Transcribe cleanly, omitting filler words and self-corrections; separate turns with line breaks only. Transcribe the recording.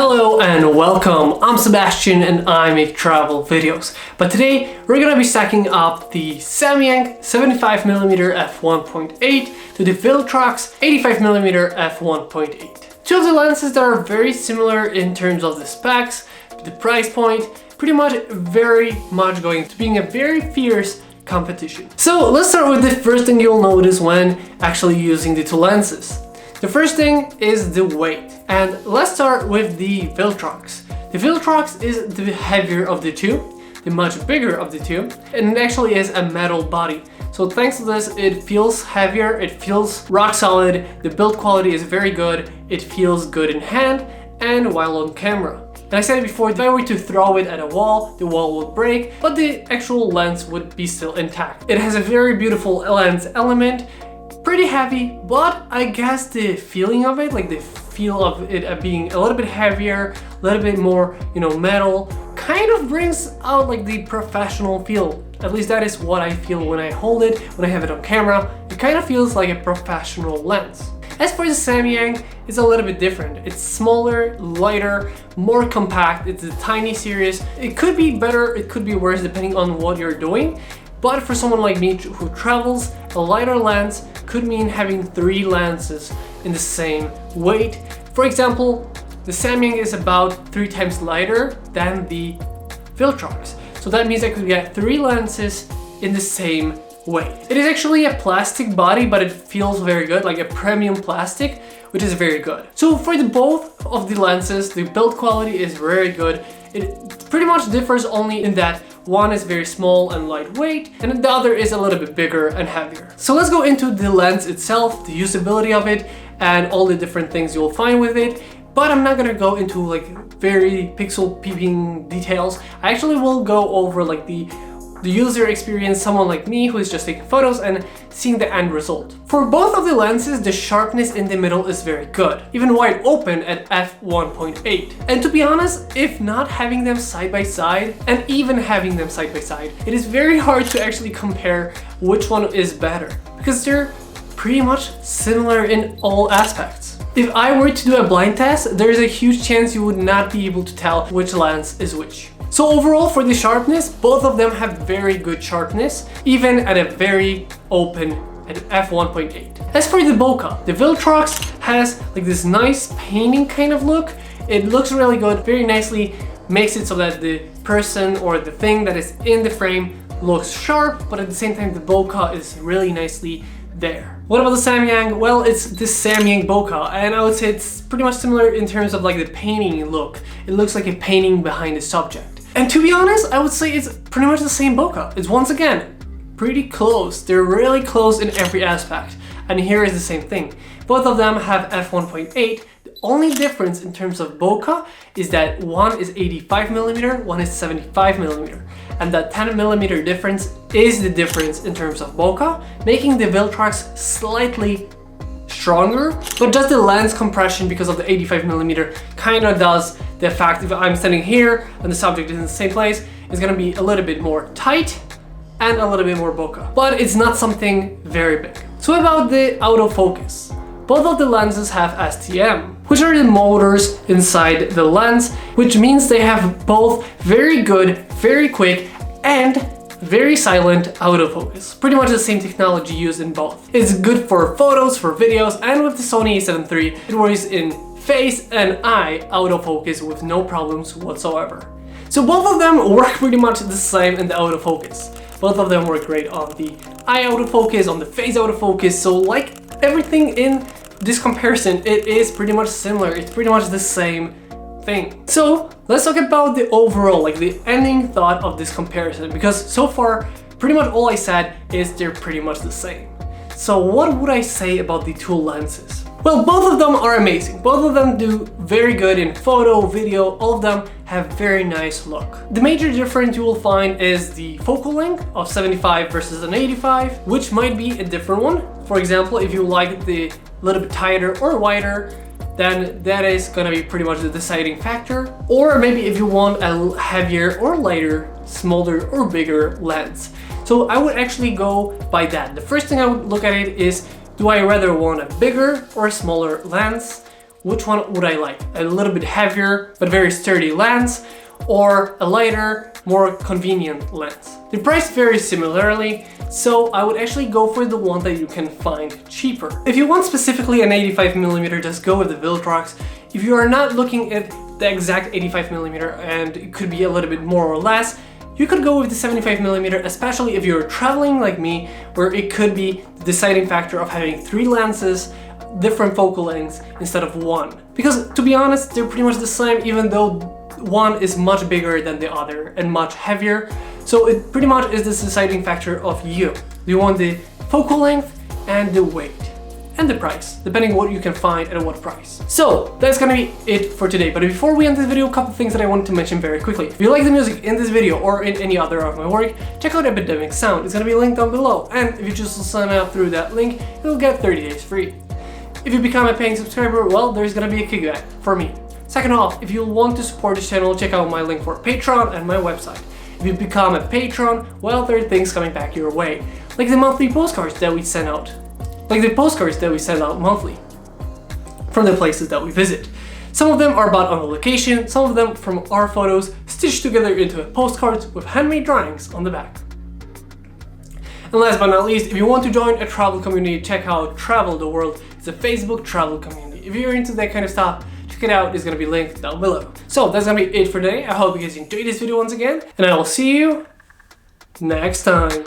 Hello and welcome, I'm Sebastian and I make travel videos. But today we're gonna be stacking up the Samyang 75mm f1.8 to the Viltrox 85mm f1.8. Two of the lenses that are very similar in terms of the specs, the price point, pretty much very much going to being a very fierce competition. So let's start with the first thing you'll notice when actually using the two lenses. The first thing is the weight, and let's start with the Viltrox. The Viltrox is the heavier of the two, the much bigger of the two, and it actually is a metal body. So thanks to this, it feels heavier, it feels rock solid, the build quality is very good, it feels good in hand and while on camera. And I said it before, if I were to throw it at a wall, the wall would break, but the actual lens would be still intact. It has a very beautiful lens element, pretty heavy, but I guess the feeling of it, like the feel of it being a little bit heavier, a little bit more, metal, kind of brings out like the professional feel. At least that is what I feel when I hold it, when I have it on camera. It kind of feels like a professional lens. As for the Samyang, it's a little bit different. It's smaller, lighter, more compact. It's a tiny series. It could be better, it could be worse depending on what you're doing. But for someone like me who travels, a lighter lens could mean having 3 lenses in the same weight. For example, the Samyang is about 3 times lighter than the Viltrox. So that means I could get 3 lenses in the same weight. It is actually a plastic body, but it feels very good, like a premium plastic, which is very good. So for both of the lenses, the build quality is very good. It pretty much differs only in that one is very small and lightweight, and the other is a little bit bigger and heavier. So let's go into the lens itself, the usability of it, and all the different things you'll find with it. But I'm not gonna go into like very pixel peeping details. I actually will go over like the user experience, someone like me who is just taking photos and seeing the end result. For both of the lenses, the sharpness in the middle is very good, even wide open at f1.8. And to be honest, if not having them side by side, and even having them side by side, it is very hard to actually compare which one is better, because they're pretty much similar in all aspects. If I were to do a blind test, there is a huge chance you would not be able to tell which lens is which. So overall, for the sharpness, both of them have very good sharpness, even at a very open at f1.8. As for the bokeh, the Viltrox has like this nice painting kind of look. It looks really good, very nicely makes it so that the person or the thing that is in the frame looks sharp, but at the same time the bokeh is really nicely there. What about the Samyang? Well, it's the Samyang bokeh, and I would say it's pretty much similar in terms of like the painting look. It looks like a painting behind the subject. And to be honest, I would say it's pretty much the same bokeh. It's once again pretty close. They're really close in every aspect. And here is the same thing. Both of them have f1.8. The only difference in terms of bokeh is that one is 85mm, one is 75mm. And that 10mm difference is the difference in terms of bokeh, making the Viltrox slightly stronger, but just the lens compression because of the 85mm kind of does the fact if I'm standing here and the subject is in the same place, it's gonna be a little bit more tight and a little bit more bokeh, but it's not something very big. So about the autofocus, both of the lenses have STM, which are the motors inside the lens, which means they have both very good, very quick, and very silent autofocus. Pretty much the same technology used in both. It's good for photos, for videos, and with the Sony a7 III, it works in face and eye autofocus with no problems whatsoever. So both of them work pretty much the same in the autofocus. Both of them work great on the eye autofocus, on the face autofocus, so like everything in this comparison, it is pretty much similar. It's pretty much the same thing. So let's talk about the overall, like the ending thought of this comparison, because so far pretty much all I said is they're pretty much the same. So what would I say about the two lenses? Well, both of them are amazing. Both of them do very good in photo, video, all of them have very nice look. The major difference you will find is the focal length of 75 versus an 85, which might be a different one. For example, if you like the little bit tighter or wider, then that is gonna be pretty much the deciding factor. Or maybe if you want a heavier or lighter, smaller or bigger lens. So I would actually go by that. The first thing I would look at it is, do I rather want a bigger or a smaller lens? which one would I like? A little bit heavier but very sturdy lens, or a lighter, more convenient lens? The price varies similarly, so I would actually go for the one that you can find cheaper. If you want specifically an 85mm, just go with the Viltrox. If you are not looking at the exact 85mm and it could be a little bit more or less, you could go with the 75mm, especially if you're traveling like me, where it could be the deciding factor of having 3 lenses, different focal lengths instead of 1. Because to be honest, they're pretty much the same, even though one is much bigger than the other and much heavier. So it pretty much is the deciding factor of you. Do you want the focal length and the weight and the price, depending on what you can find at what price. So that's gonna be it for today. But before we end this video, a couple things that I wanted to mention very quickly. If you like the music in this video or in any other of my work, check out Epidemic Sound. It's gonna be linked down below. And if you choose to sign up through that link, you'll get 30 days free. If you become a paying subscriber, well, there's gonna be a kickback for me. Second off, if you want to support this channel, check out my link for Patreon and my website. If you become a patron, well, there are things coming back your way, like the monthly postcards that we send out. Monthly from the places that we visit. Some of them are bought on the location, some of them from our photos stitched together into a postcards with handmade drawings on the back. And last but not least, if you want to join a travel community, check out Travel the World. It's a Facebook travel community. If you're into that kind of stuff, check it out, it's gonna be linked down below. So that's gonna be it for today. I hope you guys enjoyed this video once again, and I will see you next time.